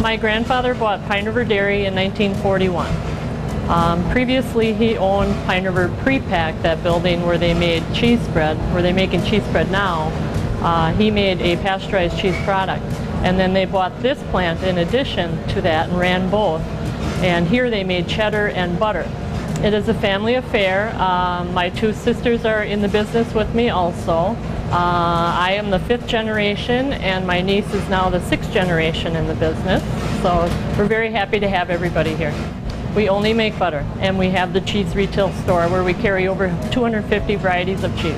My grandfather bought Pine River Dairy in 1941. Previously, he owned Pine River Pre-Pack, that building where they made cheese spread, where they're making cheese spread now. He made a pasteurized cheese product. And then they bought this plant in addition to that and ran both. And here they made cheddar and butter. It is a family affair. My two sisters are in the business with me also. I am the 5th generation, and my niece is now the 6th generation in the business. So we're very happy to have everybody here. We only make butter, and we have the cheese retail store where we carry over 250 varieties of cheese.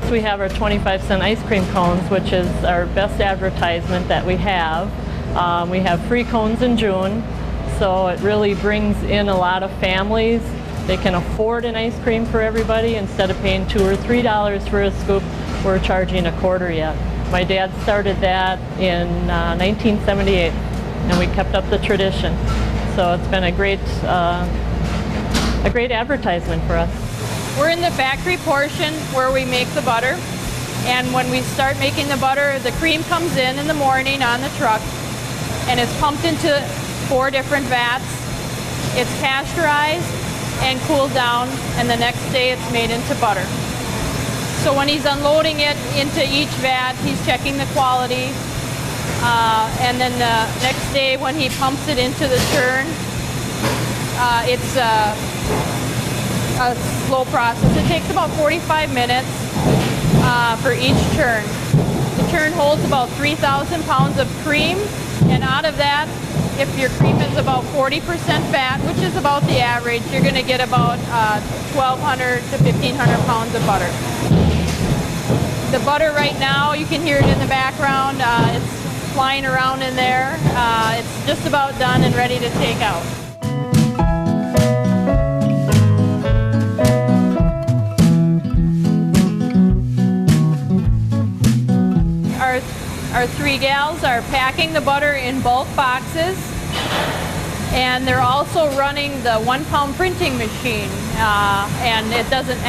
So we have our 25-cent ice cream cones, which is our best advertisement that we have. We have free cones in June, so it really brings in a lot of families. They can afford an ice cream for everybody. Instead of paying $2 or $3 for a scoop, we're charging $1/4 yet. My dad started that in 1978, and we kept up the tradition. So it's been a great advertisement for us. We're in the factory portion where we make the butter. And when we start making the butter, the cream comes in the morning on the truck, and it's pumped into 4 different vats. It's pasteurized and cooled down, and the next day it's made into butter. So when he's unloading it into each vat, he's checking the quality. And then the next day when he pumps it into the churn, it's a slow process. It takes about 45 minutes for each churn. The churn holds about 3,000 pounds of cream, and out of that, if your cream is about 40% fat, which is about the average, you're going to get about 1,200 to 1,500 pounds of butter. The butter right now, you can hear it in the background. It's flying around in there. It's just about done and ready to take out. Our 3 gals are packing the butter in bulk boxes, and they're also running the 1-pound printing machine. And it doesn't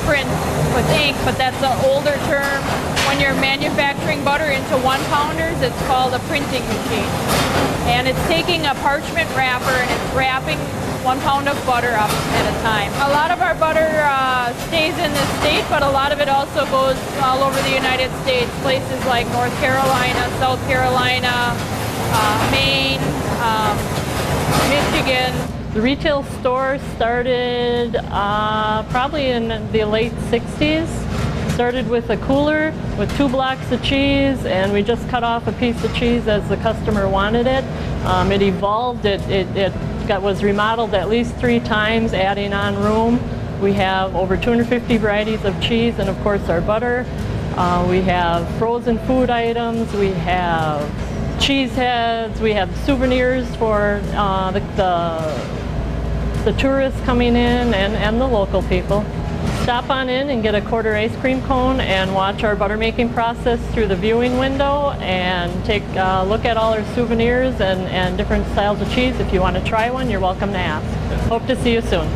print with ink, but that's an older term. When you're manufacturing butter into 1-pounders, it's called a printing machine. And it's taking a parchment wrapper and it's wrapping 1 pound of butter up at a time. A lot of our butter stays in the state, but a lot of it also goes all over the United States, places like North Carolina, South Carolina, Maine, Michigan. The retail store started probably in the late 60s. Started with a cooler with 2 blocks of cheese, and we just cut off a piece of cheese as the customer wanted it. It evolved, it was remodeled at least 3 times, adding on room. We have over 250 varieties of cheese, and of course our butter. We have frozen food items, we have cheese heads, we have souvenirs for the tourists coming in and the local people. Stop on in and get a 1/4 ice cream cone and watch our butter making process through the viewing window, and take a look at all our souvenirs and different styles of cheese. If you want to try one, you're welcome to ask. Hope to see you soon.